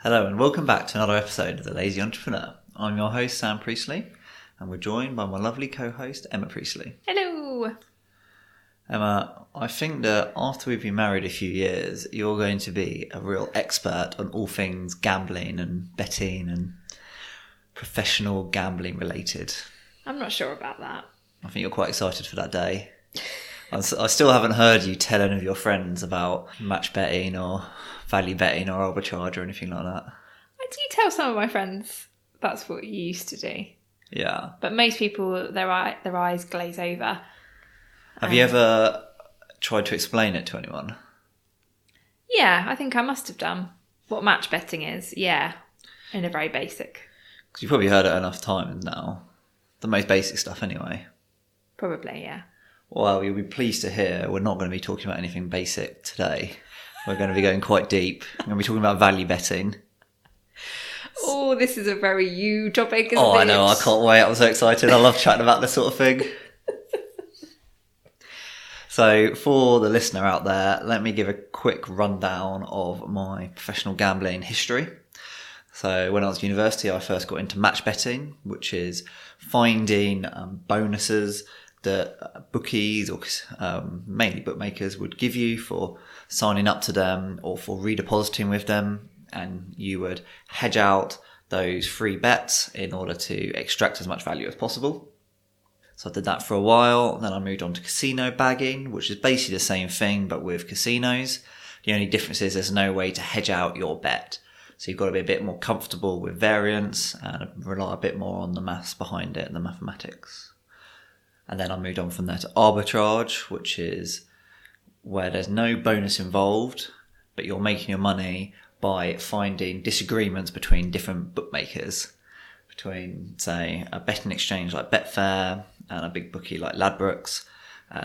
Hello and welcome back to another episode of The Lazy Entrepreneur. I'm your host Sam Priestley and we're joined by my lovely co-host Emma Priestley. Hello! Emma, I think that after we've been married a few years, you're going to be a real expert on all things gambling and betting and professional gambling related. I'm not sure about that. I think you're quite excited for that day. I still haven't heard you tell any of your friends about match betting or value betting or arbitrage or anything like that. I do tell some of my friends that's what you used to do. Yeah. But most people, their eyes glaze over. Have you ever tried to explain it to anyone? Yeah, I think I must have done. What match betting is, yeah, in a very basic. Because you've probably heard it enough times now. The most basic stuff anyway. Probably, yeah. Well, you'll be pleased to hear we're not going to be talking about anything basic today. We're going to be going quite deep. We're going to be talking about value betting. Oh, this is a very you topic, isn't it? Oh, I know. I can't wait. I'm so excited. I love chatting about this sort of thing. So for the listener out there, let me give a quick rundown of my professional gambling history. So when I was at university, I first got into match betting, which is finding bonuses that bookies or mainly bookmakers would give you for signing up to them or for redepositing with them, and you would hedge out those free bets in order to extract as much value as possible. So I did that for a while, then I moved on to casino bagging, which is basically the same thing but with casinos. The only difference is there's no way to hedge out your bet. So you've got to be a bit more comfortable with variance and rely a bit more on the maths behind it and the mathematics. And then I moved on from there to arbitrage, which is where there's no bonus involved, but you're making your money by finding disagreements between different bookmakers, between, say, a betting exchange like Betfair and a big bookie like Ladbrokes.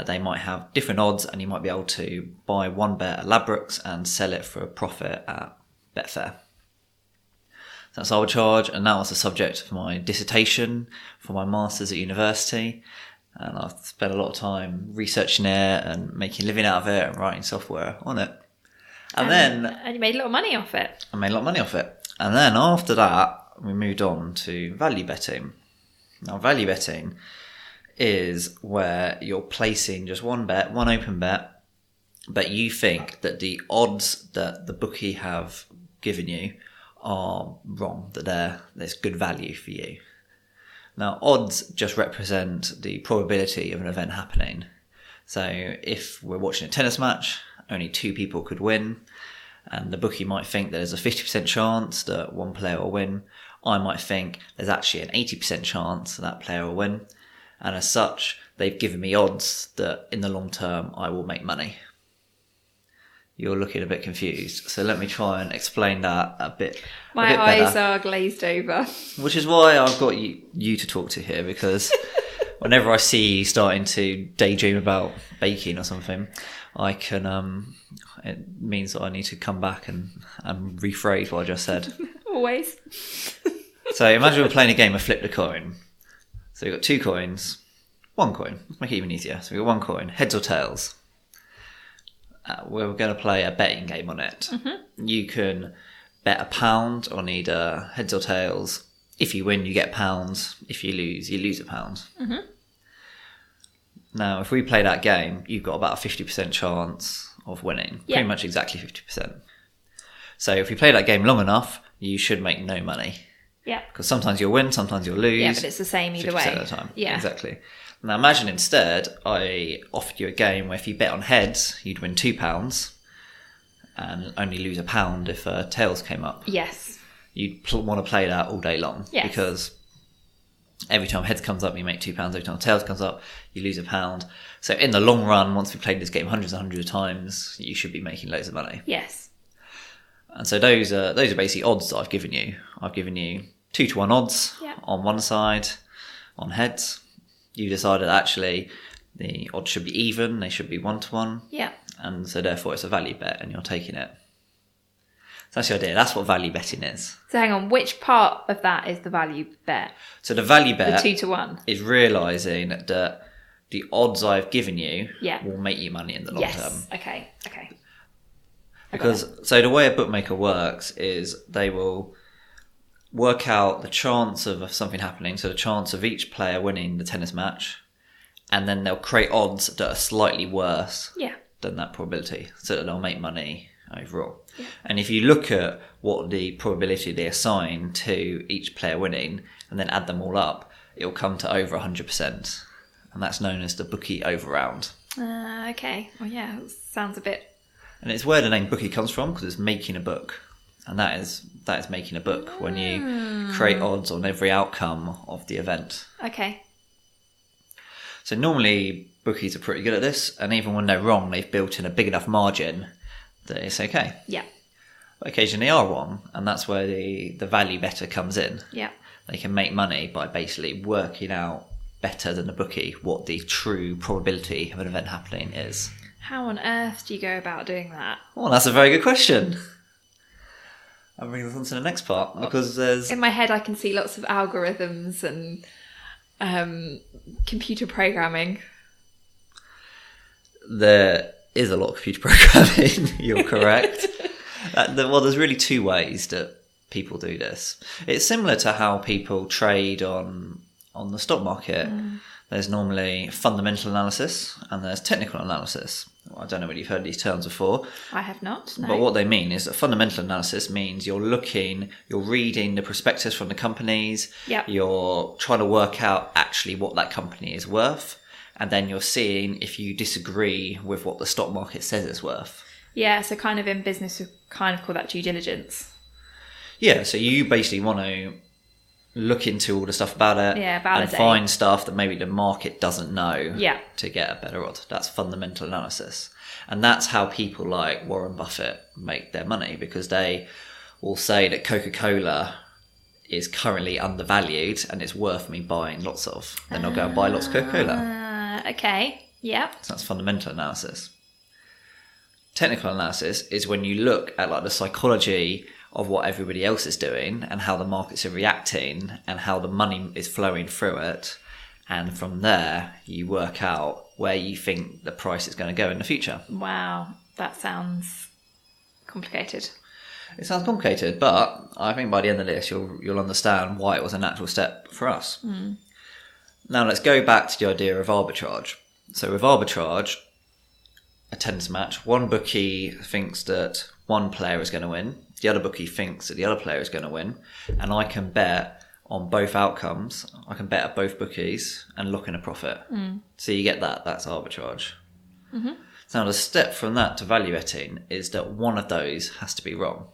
They might have different odds and you might be able to buy one bet at Ladbrokes and sell it for a profit at Betfair. So that's arbitrage, and that was the subject of my dissertation for my master's at university. And I've spent a lot of time researching it and making a living out of it and writing software on it. And you made a lot of money off it. I made a lot of money off it. And then after that, we moved on to value betting. Now, value betting is where you're placing just one bet, one open bet, but you think that the odds that the bookie have given you are wrong, that there's good value for you. Now, odds just represent the probability of an event happening. So if we're watching a tennis match, only two people could win, and the bookie might think there's a 50% chance that one player will win. I might think there's actually an 80% chance that player will win. And as such, they've given me odds that in the long term, I will make money. You're looking a bit confused, so let me try and explain that a bit My eyes are glazed over. Which is why I've got you to talk to here, because whenever I see you starting to daydream about baking or something, I can. It means that I need to come back and rephrase what I just said. Always. So imagine we're playing a game of flip the coin. So we've got two coins, one coin. Let's make it even easier. So we've got one coin, heads or tails. We're going to play a betting game on it. Mm-hmm. You can bet £1 on either heads or tails. If you win, you get £1. If you lose £1. Mm-hmm. Now, if we play that game, you've got about a 50% chance of winning. Yeah. Pretty much exactly 50%. So if we play that game long enough, you should make no money. Yeah. Because sometimes you'll win, sometimes you'll lose. Yeah, but it's the same either way. 50% of the time. Yeah. Exactly. Now imagine instead I offered you a game where if you bet on heads, you'd win £2 and only lose £1 if tails came up. Yes. You'd want to play that all day long. Yes. Because every time heads comes up, you make £2. Every time tails comes up, you lose £1. So in the long run, once we've played this game hundreds and hundreds of times, you should be making loads of money. Yes. And so those are basically odds that I've given you. I've given you 2-to-1 odds on one side, on heads. You decided actually the odds should be even, they should be 1-to-1. Yeah. And so therefore it's a value bet and you're taking it. So that's the idea. That's what value betting is. So hang on, which part of that is the value bet? So the value bet the 2-to-1 is realising that the odds I've given you will make you money in the long term. Okay. So the way a bookmaker works is they will work out the chance of something happening, so the chance of each player winning the tennis match, and then they'll create odds that are slightly worse than that probability, so that they'll make money overall. Yeah. And if you look at what the probability they assign to each player winning and then add them all up, it'll come to over 100%. And that's known as the bookie over round. Okay. Well, yeah, sounds a bit... And it's where the name bookie comes from, because it's making a book. And that is making a book, when you create odds on every outcome of the event. Okay. So normally bookies are pretty good at this, and even when they're wrong, they've built in a big enough margin that it's okay. Yeah. But occasionally they are wrong, and that's where the value better comes in. Yeah. They can make money by basically working out better than the bookie what the true probability of an event happening is. How on earth do you go about doing that? Well, that's a very good question. I'll bring us on to the next part, because there's... In my head, I can see lots of algorithms and computer programming. There is a lot of computer programming, you're correct. Well, there's really two ways that people do this. It's similar to how people trade on the stock market. There's normally fundamental analysis and there's technical analysis. Well, I don't know whether you've heard these terms before. I have not, no. But what they mean is that fundamental analysis means you're reading the prospectus from the companies, you're trying to work out actually what that company is worth, and then you're seeing if you disagree with what the stock market says it's worth. Yeah, so kind of in business we kind of call that due diligence. Yeah, so you basically want to look into all the stuff about it and find stuff that maybe the market doesn't know to get a better odds. That's fundamental analysis. And that's how people like Warren Buffett make their money, because they will say that Coca-Cola is currently undervalued and it's worth me buying lots of. Then they'll go and buy lots of Coca-Cola. Okay, yeah. So that's fundamental analysis. Technical analysis is when you look at like the psychology of what everybody else is doing and how the markets are reacting and how the money is flowing through it, and from there you work out where you think the price is going to go in the future. Wow, that sounds complicated. It sounds complicated, but I think by the end of this you'll understand why it was a natural step for us. Now let's go back to the idea of arbitrage. So with arbitrage, a tennis match, one bookie thinks that one player is going to win, the other bookie thinks that the other player is going to win, and I can bet on both outcomes. I can bet at both bookies and lock in a profit. So you get that. That's arbitrage. So now the step from that to value betting is that one of those has to be wrong.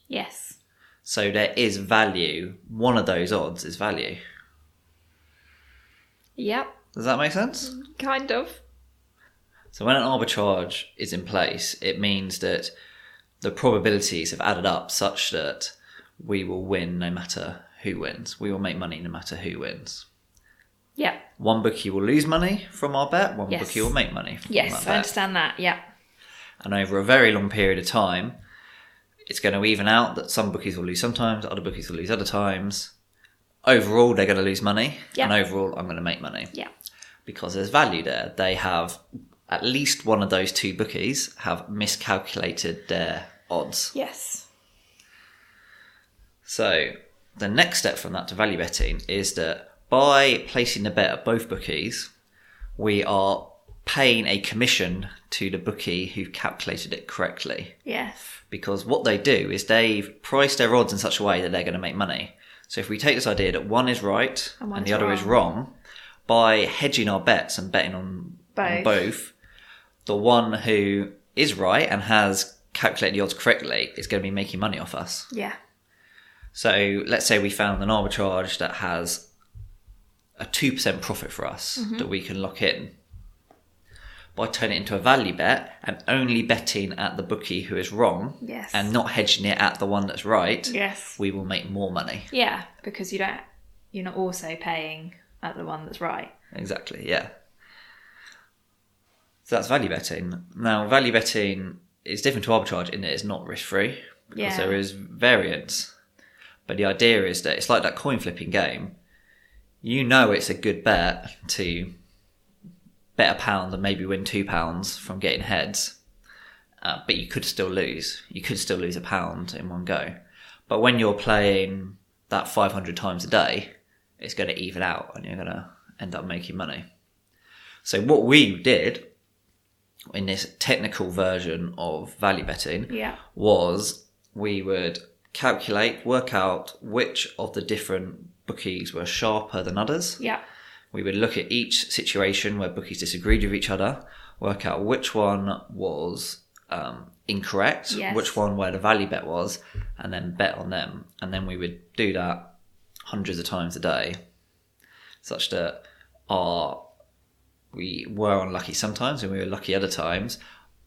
Yes. So there is value. One of those odds is value. Yep. Does that make sense? Kind of. So when an arbitrage is in place, it means that the probabilities have added up such that we will win no matter who wins. We will make money no matter who wins. Yeah. One bookie will lose money from our bet, one bookie will make money from that bet. I understand that, yeah. And over a very long period of time, it's going to even out that some bookies will lose sometimes, other bookies will lose other times. Overall, they're going to lose money, and overall, I'm going to make money. Yeah. Because there's value there. They have... At least one of those two bookies have miscalculated their odds. Yes. So the next step from that to value betting is that by placing the bet at both bookies, we are paying a commission to the bookie who calculated it correctly. Yes. Because what they do is they've priced their odds in such a way that they're going to make money. So if we take this idea that one is right and the other is wrong, by hedging our bets and betting on both, the one who is right and has calculated the odds correctly is going to be making money off us. Yeah. So let's say we found an arbitrage that has a 2% profit for us that we can lock in. By turning it into a value bet and only betting at the bookie who is wrong and not hedging it at the one that's right, we will make more money. Yeah, because you're not also paying at the one that's right. Exactly, yeah. So that's value betting. Now, value betting is different to arbitrage in that it's not risk-free because there is variance. But the idea is that it's like that coin flipping game. You know it's a good bet to bet £1 and maybe win £2 from getting heads. but you could still lose. You could still lose £1 in one go. But when you're playing that 500 times a day, it's going to even out and you're going to end up making money. So what we did in this technical version of value betting was we would work out which of the different bookies were sharper than others. Yeah. We would look at each situation where bookies disagreed with each other, work out which one was incorrect, which one where the value bet was, and then bet on them. And then we would do that hundreds of times a day, such that we were unlucky sometimes and we were lucky other times,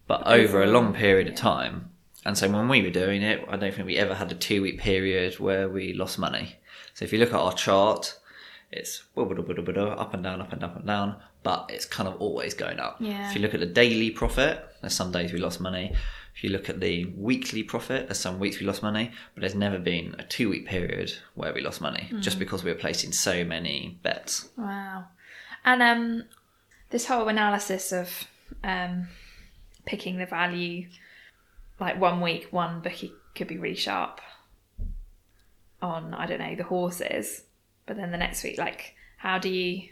but over a long period of time. And so when we were doing it, I don't think we ever had a 2-week period where we lost money. So if you look at our chart, it's up and down, up and up and down, but it's kind of always going up. Yeah. If you look at the daily profit, there's some days we lost money. If you look at the weekly profit, there's some weeks we lost money, but there's never been a 2-week period where we lost money, just because we were placing so many bets. Wow. And this whole analysis of picking the value, like 1 week, one bookie could be really sharp on, I don't know, the horses, but then the next week, like, how do you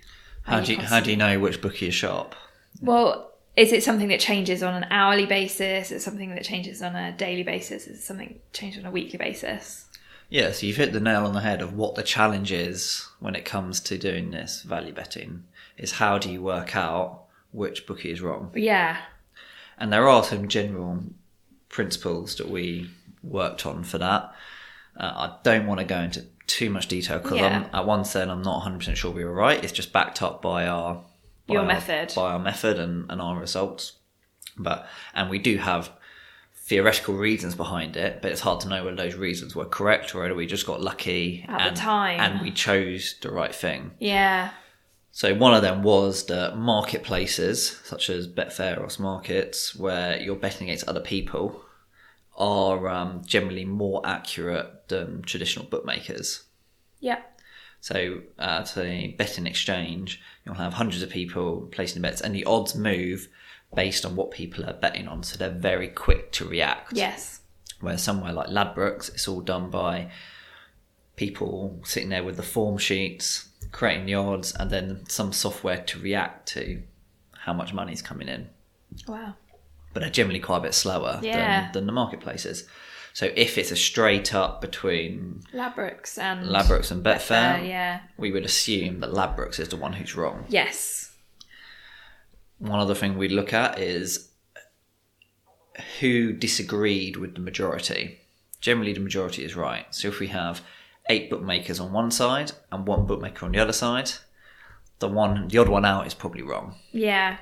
know which bookie is sharp? Well, is it something that changes on an hourly basis? Is it something that changes on a daily basis? Is it something changed on a weekly basis? Yeah, so you've hit the nail on the head of what the challenge is when it comes to doing this value betting, is how do you work out which bookie is wrong? Yeah. And there are some general principles that we worked on for that. I don't want to go into too much detail because at one stand I'm not 100% sure we were right. It's just backed up by our method and our results. And we do have theoretical reasons behind it, but it's hard to know whether those reasons were correct or whether we just got lucky at the time and we chose the right thing. Yeah. So one of them was the marketplaces, such as Betfair or Markets, where you're betting against other people, are generally more accurate than traditional bookmakers. Yeah. So to a betting exchange, you'll have hundreds of people placing bets, and the odds move based on what people are betting on. So they're very quick to react. Yes. Where somewhere like Ladbrokes, it's all done by people sitting there with the form sheets, creating the odds, and then some software to react to how much money's coming in. Wow. But they're generally quite a bit slower than the marketplaces. So if it's a straight up between Ladbrokes and Betfair, we would assume that Ladbrokes is the one who's wrong. Yes. One other thing we'd look at is who disagreed with the majority. Generally, the majority is right. So if we have 8 bookmakers on one side and 1 bookmaker on the other side, the odd one out is probably wrong. Yeah.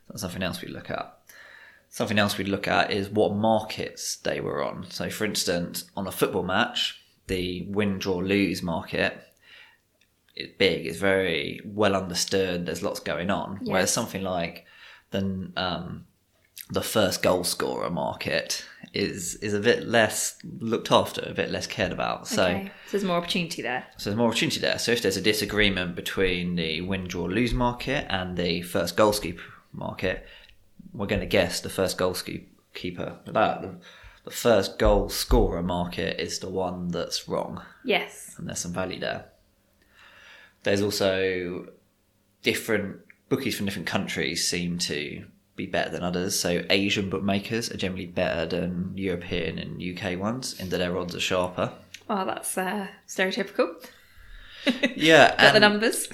That's something else we look at. Something else we'd look at is what markets they were on. So, for instance, on a football match, the win, draw, lose market is big. It's very well understood. There's lots going on. Yes. Whereas something like the first goal scorer market is a bit less looked after, a bit less cared about. So there's more opportunity there. So if there's a disagreement between the win, draw, lose market and the first goal keeper market, we're going to guess the first goal keeper. The first goal scorer market is the one that's wrong. Yes. And there's some value there. There's also different bookies from different countries seem to be better than others. So Asian bookmakers are generally better than European and UK ones, in that their odds are sharper. Well, that's stereotypical. Yeah. Got the numbers.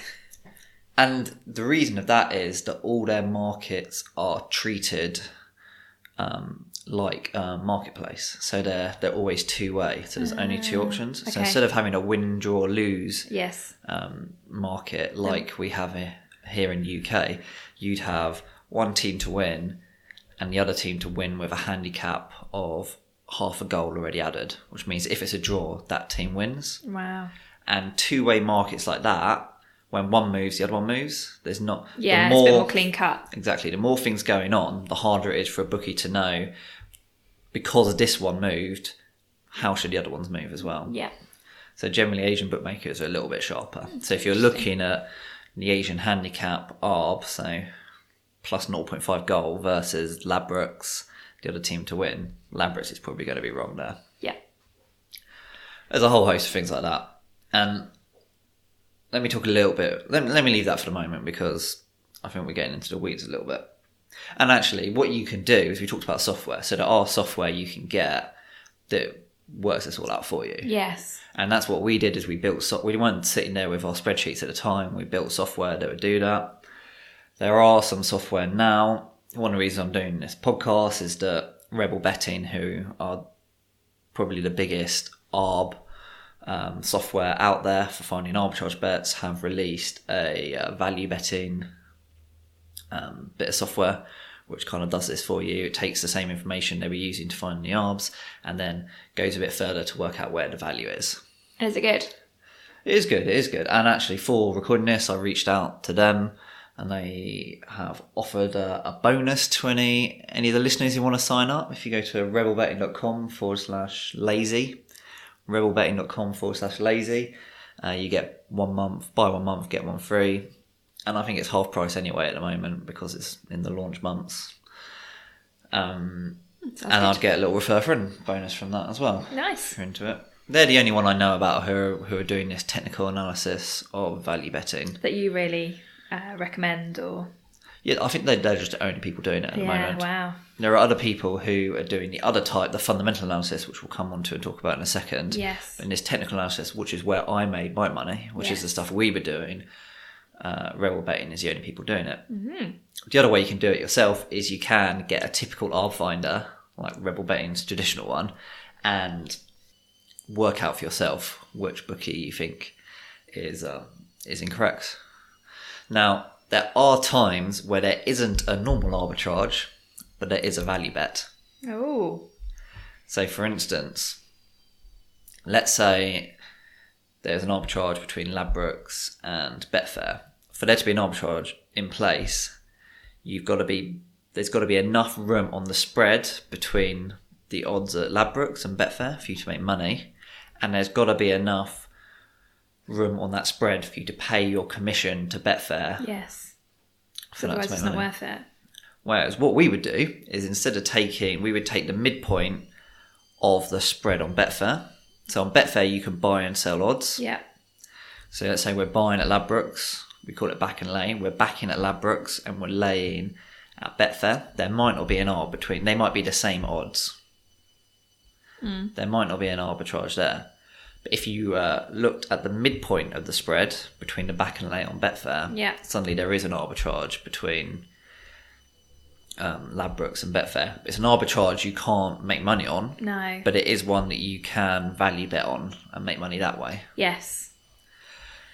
And the reason of that is that all their markets are treated like a marketplace. So they're always two-way. So there's only 2 options. Okay. So instead of having a win, draw, lose market like we have here in the UK, you'd have one team to win and the other team to win with a handicap of half a goal already added, which means if it's a draw, that team wins. Wow. And two-way markets like that, when one moves, the other one moves. There's not... Yeah, it's a bit more clean cut. Exactly. The more things going on, the harder it is for a bookie to know, because this one moved, how should the other ones move as well? Yeah. So generally, Asian bookmakers are a little bit sharper. So if you're looking at the Asian handicap ARB, so plus 0.5 goal versus Ladbrokes, the other team to win, Ladbrokes is probably going to be wrong there. Yeah. There's a whole host of things like that. And let me talk a little bit. Let me leave that for the moment because I think we're getting into the weeds a little bit. And actually, what you can do is we talked about software. So there are software you can get that works this all out for you. Yes. And that's what we did is we weren't sitting there with our spreadsheets at the time. We built software that would do that. There are some software now. One of the reasons I'm doing this podcast is that Rebel Betting, who are probably the biggest ARB software out there for finding arbitrage bets, have released a value betting bit of software which kind of does this for you. It takes the same information they were using to find the ARBs and then goes a bit further to work out where the value is. Is it good? It is good. And actually, for recording this, I reached out to them and they have offered a bonus to any of the listeners who want to sign up. If you go to rebelbetting.com/lazy, rebelbetting.com/lazy, you get 1 month, buy 1 month, get one free. And I think it's half price anyway at the moment because it's in the launch months. And I'd get a little refer friend bonus from that as well. Nice. If you're into it. They're the only one I know about who are doing this technical analysis of value betting. That you really recommend or... Yeah, I think they're just the only people doing it at the moment. Wow. There are other people who are doing the other type, the fundamental analysis, which we'll come on to and talk about in a second. Yes. And this technical analysis, which is where I made my money, which is the stuff we were doing. Rebel Betting is the only people doing it. Mm-hmm. The other way you can do it yourself is you can get a typical ARB finder, like Rebel Betting's traditional one, and work out for yourself which bookie you think is incorrect. Now, there are times where there isn't a normal arbitrage, but there is a value bet. Oh. So, for instance, let's say there's an arbitrage between Ladbrokes and Betfair. For there to be an arbitrage in place, there's got to be enough room on the spread between the odds at Ladbrokes and Betfair for you to make money, and there's got to be enough room on that spread for you to pay your commission to Betfair. Yes. For Otherwise, that to make it's money. not worth it. Whereas what we would do is we would take the midpoint of the spread on Betfair. So on Betfair, you can buy and sell odds. Yeah. So let's say we're buying at Ladbrokes. We call it back and lay. We're backing at Ladbrokes and we're laying at Betfair. There might not be an arb between. They might be the same odds. There might not be an arbitrage there. But if you looked at the midpoint of the spread between the back and lay on Betfair, suddenly there is an arbitrage between Ladbrokes and Betfair. It's an arbitrage you can't make money on. No. But it is one that you can value bet on and make money that way. Yes.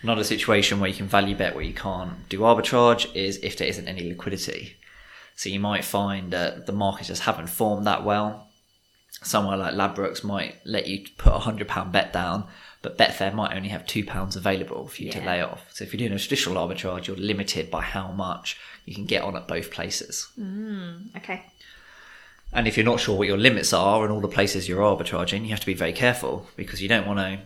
Another situation where you can value bet where you can't do arbitrage is if there isn't any liquidity. So you might find that the markets just haven't formed that well. Somewhere like Ladbrokes might let you put a £100 bet down, but Betfair might only have £2 available for you to lay off. So if you're doing a traditional arbitrage, you're limited by how much you can get on at both places. Okay. And if you're not sure what your limits are and all the places you're arbitraging, you have to be very careful because you don't want to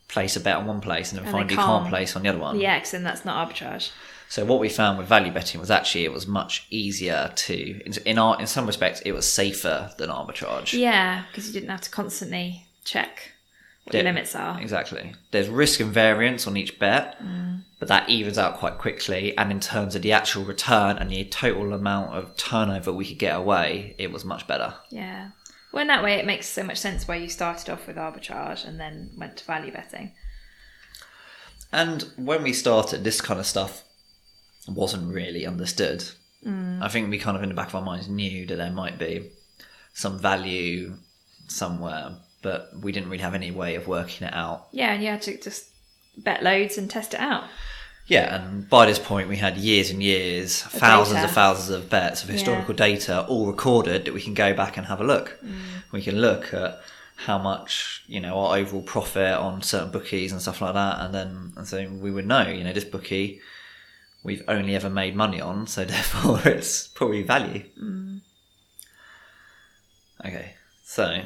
place a bet on one place and then find you can't place on the other one. Yeah, because then that's not arbitrage. So what we found with value betting was actually it was much easier to, in some respects, it was safer than arbitrage. Yeah, because you didn't have to constantly check what your limits are. Exactly. There's risk and variance on each bet, but that evens out quite quickly. And in terms of the actual return and the total amount of turnover we could get away, it was much better. Yeah. Well, in that way, it makes so much sense why you started off with arbitrage and then went to value betting. And when we started, this kind of stuff wasn't really understood. I think we kind of in the back of our minds knew that there might be some value somewhere, but we didn't really have any way of working it out. Yeah, and you had to just bet loads and test it out. Yeah, and by this point we had years and years, thousands of bets of historical data all recorded that we can go back and have a look. We can look at how much, our overall profit on certain bookies and stuff like that, and so we would know, this bookie we've only ever made money on, so therefore it's probably value. Okay, so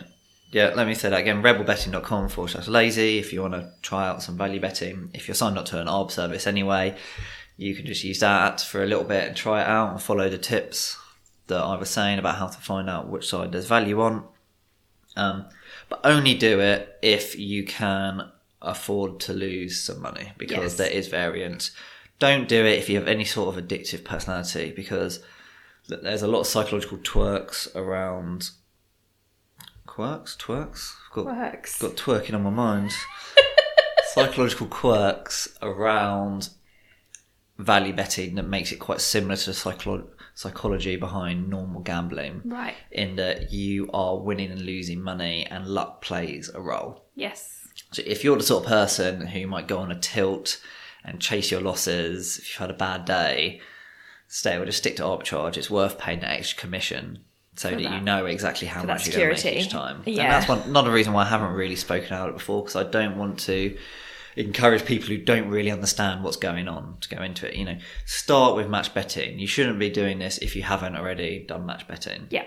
let me say that again, rebelbetting.com/lazy if you want to try out some value betting. If you're signed up to an ARB service anyway, you can just use that for a little bit and try it out and follow the tips that I was saying about how to find out which side there's value on. But only do it if you can afford to lose some money, because there is variance. Don't do it if you have any sort of addictive personality, because there's a lot of psychological twerks around. Twerks? Got twerking on my mind. Psychological quirks around value betting that makes it quite similar to the psychology behind normal gambling. Right. In that you are winning and losing money and luck plays a role. Yes. So if you're the sort of person who might go on a tilt and chase your losses, if you've had a bad day, just stick to arbitrage. It's worth paying that extra commission so that you know exactly how much you're going to make each time. Yeah. And that's another reason why I haven't really spoken about it before, because I don't want to encourage people who don't really understand what's going on to go into it. You know, start with match betting. You shouldn't be doing this if you haven't already done match betting. Yeah.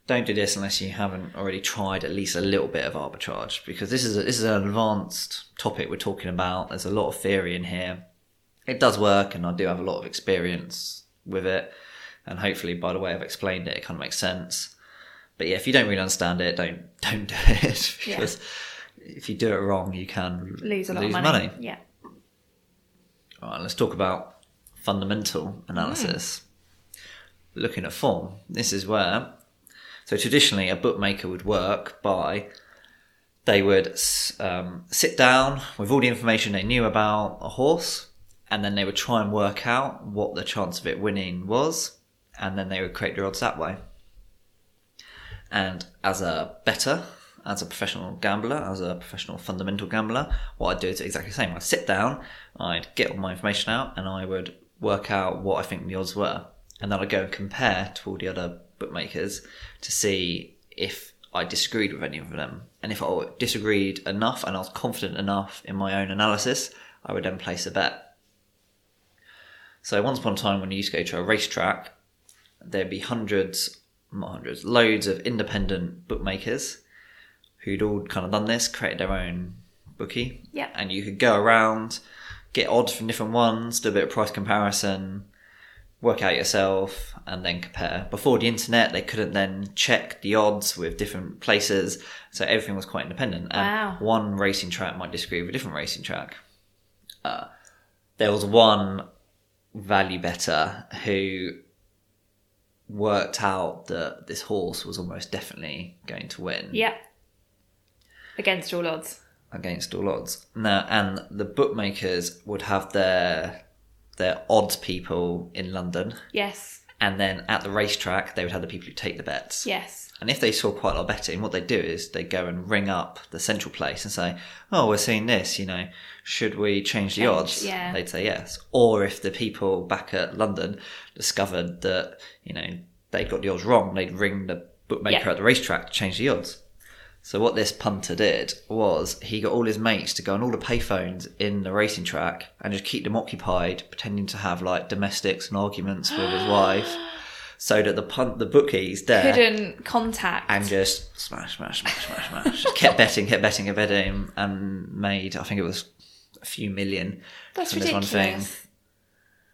Don't do this unless you haven't already tried at least a little bit of arbitrage, because this is an advanced topic we're talking about. There's a lot of theory in here. It does work, and I do have a lot of experience with it. And hopefully, by the way I've explained it, it kind of makes sense. But yeah, if you don't really understand it, don't do it, because if you do it wrong, you can lose a lot of money. Yeah. All right, let's talk about fundamental analysis. Looking at form. This is where, so traditionally a bookmaker would work by, they would sit down with all the information they knew about a horse, and then they would try and work out what the chance of it winning was, and then they would create their odds that way. And as a bettor, as a professional gambler, as a professional fundamental gambler, what I'd do is exactly the same. I'd sit down, I'd get all my information out, and I would work out what I think the odds were. And then I'd go and compare to all the other bookmakers to see if I disagreed with any of them. And if I disagreed enough and I was confident enough in my own analysis, I would then place a bet. So once upon a time, when you used to go to a racetrack, there'd be loads of independent bookmakers who'd all kind of done this, created their own bookie. Yeah. And you could go around, get odds from different ones, do a bit of price comparison, work out yourself, and then compare. Before the internet, they couldn't then check the odds with different places, so everything was quite independent. And one racing track might disagree with a different racing track. There was one value bettor who worked out that this horse was almost definitely going to win. Yeah. Against all odds. Now, and the bookmakers would have their odds people in London. Yes. And then at the racetrack, they would have the people who take the bets. Yes. And if they saw quite a lot of betting, what they do is they go and ring up the central place and say, oh, we're seeing this, should we change the odds? Yeah. They'd say yes. Or if the people back at London discovered that, they got the odds wrong, they'd ring the bookmaker at the racetrack to change the odds. So what this punter did was he got all his mates to go on all the payphones in the racing track and just keep them occupied, pretending to have like domestics and arguments with his wife, so that the bookies there couldn't contact and just smash. Just kept betting, and made, I think it was a few million. That's from ridiculous. This one thing.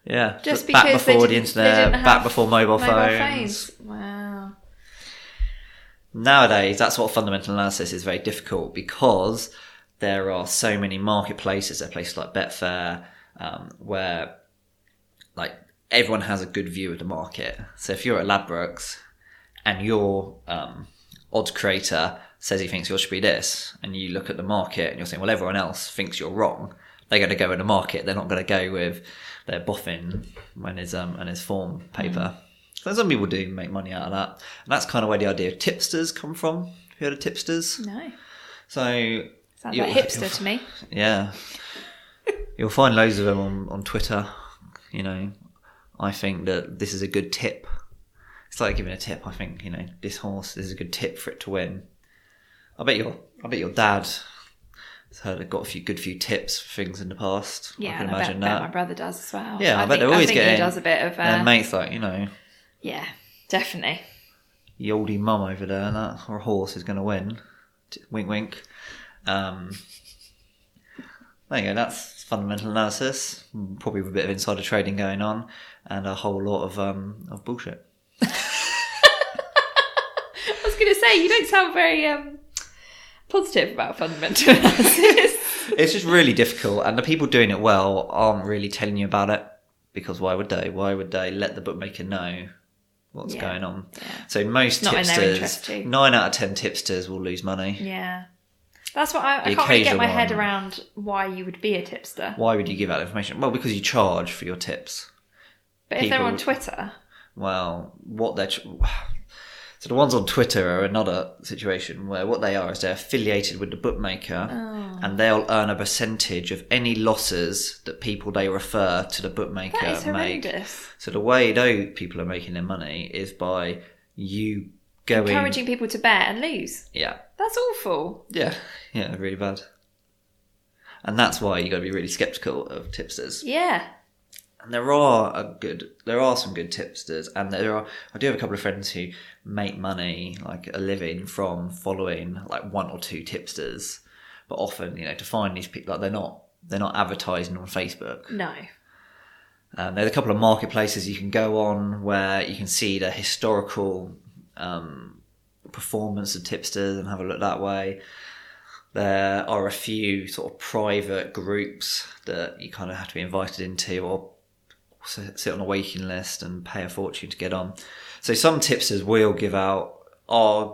Yeah, just back because before the internet, back before mobile phones. Wow. Nowadays, that sort of fundamental analysis is very difficult because there are so many marketplaces. There are places like Betfair, where like everyone has a good view of the market. So if you're at Ladbrokes and your odds creator says he thinks yours should be this, and you look at the market and you're saying, well, everyone else thinks you're wrong, they're going to go in the market. They're not going to go with their boffin and his form paper. So some people do make money out of that. And that's kind of where the idea of tipsters come from. Have you heard of tipsters? No. So sounds like hipster to me. Yeah. You'll find loads of them on Twitter. I think that this is a good tip. It's like giving a tip. I think, this horse is a good tip for it to win. I bet your dad has got a good few tips for things in the past. Yeah, I can imagine that. Bet my brother does as well. Yeah, I bet they're always getting. He does a bit of. Their mates like, Yeah, definitely. The oldie mum over there, or horse is going to win. Wink, wink. There you go. That's fundamental analysis. Probably with a bit of insider trading going on, and a whole lot of bullshit. say, you don't sound very positive about fundamental analysis. It's just really difficult, and the people doing it well aren't really telling you about it, because why would they? Why would they let the bookmaker know what's going on? Yeah. So most not in their interest tipsters, too. 9 out of 10 tipsters will lose money. Yeah. That's what I can't really get my head around why you would be a tipster. Why would you give out information? Well, because you charge for your tips. But if they're on Twitter? Well, so the ones on Twitter are another situation where what they are is they're affiliated with the bookmaker, and they'll earn a percentage of any losses that people they refer to the bookmaker that is make. Horrendous. So the way those people are making their money is by you going... encouraging people to bet and lose. Yeah. That's awful. Yeah, really bad. And that's why you got to be really sceptical of tipsters. Yeah. And there are some good tipsters, and I do have a couple of friends who make money, like a living, from following like 1 or 2 tipsters. But often, to find these people, like they're not advertising on Facebook. No. There's a couple of marketplaces you can go on where you can see the historical performance of tipsters and have a look that way. There are a few sort of private groups that you kind of have to be invited into, or sit on a waiting list and pay a fortune to get on. So some tipsters are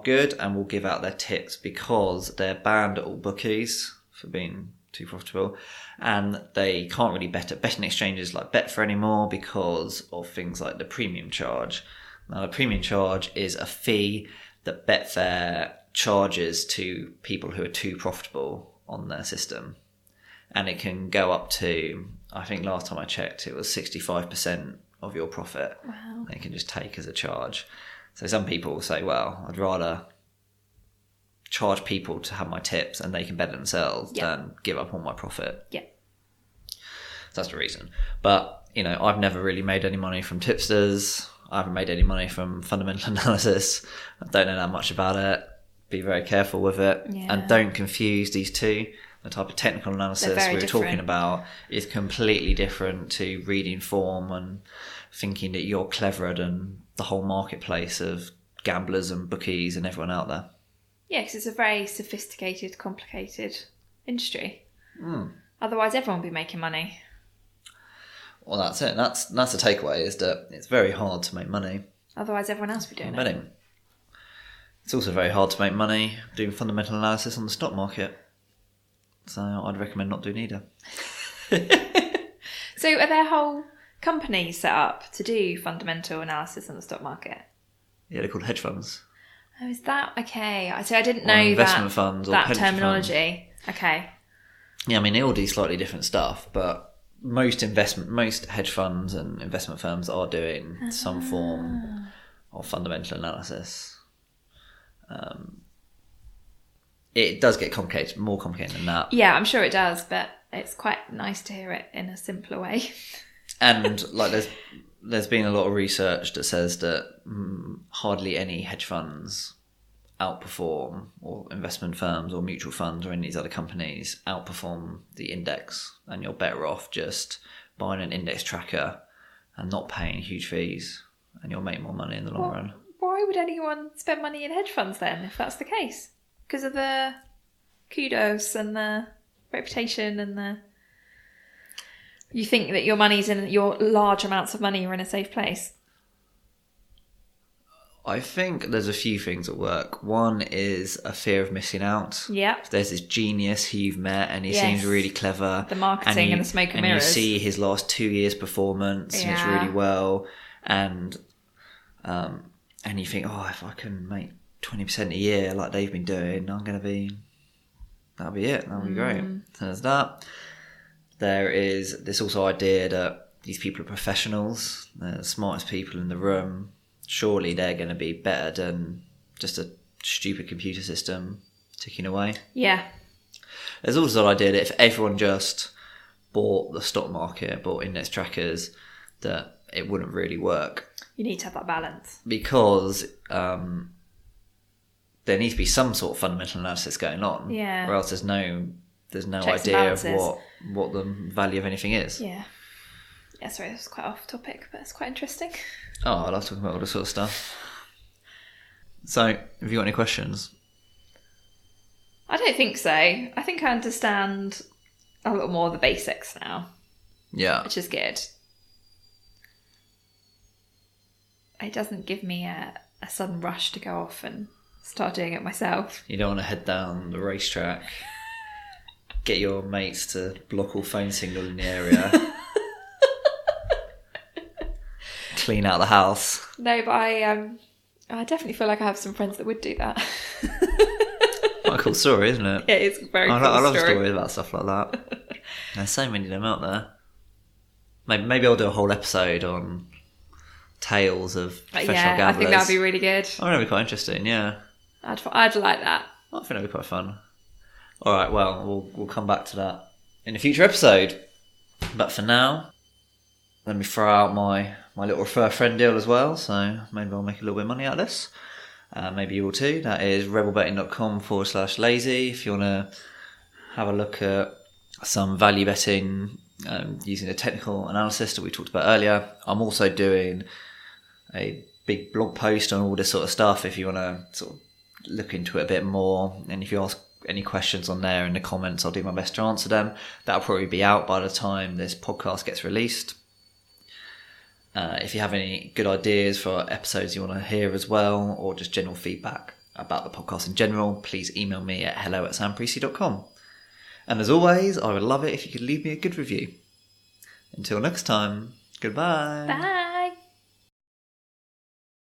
good and will give out their tips because they're banned at all bookies for being too profitable, and they can't really bet at betting exchanges like Betfair anymore because of things like the premium charge. Now, the premium charge is a fee that Betfair charges to people who are too profitable on their system, and it can go up to, I think last time I checked, it was 65% of your profit. Wow. They can just take as a charge. So some people will say, well, I'd rather charge people to have my tips and they can bet it themselves than give up all my profit. Yeah. That's the reason. But, I've never really made any money from tipsters. I haven't made any money from fundamental analysis. I don't know that much about it. Be very careful with it. Yeah. And don't confuse these two. The type of technical analysis we were talking about is completely different to reading form and thinking that you're cleverer than the whole marketplace of gamblers and bookies and everyone out there. Yeah, because it's a very sophisticated, complicated industry. Mm. Otherwise, everyone would be making money. Well, that's it. That's the takeaway, is that it's very hard to make money. Otherwise, everyone else would be doing betting. It's also very hard to make money doing fundamental analysis on the stock market. So I'd recommend not doing either. So are there whole companies set up to do fundamental analysis on the stock market? Yeah, they're called hedge funds. Oh, is that okay? So I didn't know investment funds or that terminology. Funds. Okay. Yeah, I mean, they all do slightly different stuff, but most hedge funds and investment firms are doing some form of fundamental analysis. It does get complicated, more complicated than that. Yeah, I'm sure it does, but it's quite nice to hear it in a simpler way. And like, there's been a lot of research that says that hardly any hedge funds outperform, or investment firms or mutual funds or any of these other companies outperform the index, and you're better off just buying an index tracker and not paying huge fees, and you'll make more money in the long run. Why would anyone spend money in hedge funds then, if that's the case? Because of the kudos and the reputation and the... You think that your money's in, your large amounts of money are in a safe place? I think there's a few things at work. One is a fear of missing out. Yeah. There's this genius who you've met and he seems really clever. The marketing and the smoke and mirrors. And you see his last 2 years' performance and it's really well. And you think, if I can make 20% a year like they've been doing, that'll be it. That'll be great. So there's that. There is this also idea that these people are professionals. They're the smartest people in the room. Surely they're going to be better than just a stupid computer system ticking away. Yeah. There's also the idea that if everyone just bought the stock market, bought index trackers, that it wouldn't really work. You need to have that balance. Because there needs to be some sort of fundamental analysis going on. Yeah. Or else there's no Checks idea of what the value of anything is. Yeah. Yeah, sorry, this is quite off topic, but it's quite interesting. Oh, I love talking about all this sort of stuff. So, have you got any questions? I don't think so. I think I understand a lot more of the basics now, Yeah. which is good. It doesn't give me a sudden rush to go off and start doing it myself. You don't want to head down the racetrack, get your mates to block all phone signal in the area, clean out the house. No, but I definitely feel like I have some friends that would do that. Quite a cool story, isn't it? It is a very cool I love story. stories about stuff like that. There's so many of them out there. Maybe I'll do a whole episode on tales of professional gamblers. I think that'd be really good. I think that'd be quite interesting, yeah. I'd like that. I think that'd be quite fun. All right, well, we'll come back to that in a future episode. But for now, let me throw out my little refer friend deal as well. So maybe I'll make a little bit of money out of this. Maybe you will too. That is rebelbetting.com/lazy. If you want to have a look at some value betting using the technical analysis that we talked about earlier. I'm also doing a big blog post on all this sort of stuff if you want to sort of look into it a bit more. And if you ask any questions on there in the comments, I'll do my best to answer them. That'll probably be out by the time this podcast gets released. If you have any good ideas for episodes you want to hear as well, or just general feedback about the podcast in general, please email me at hello@samprecy.com. And as always, I would love it if you could leave me a good review. Until next time, goodbye. Bye.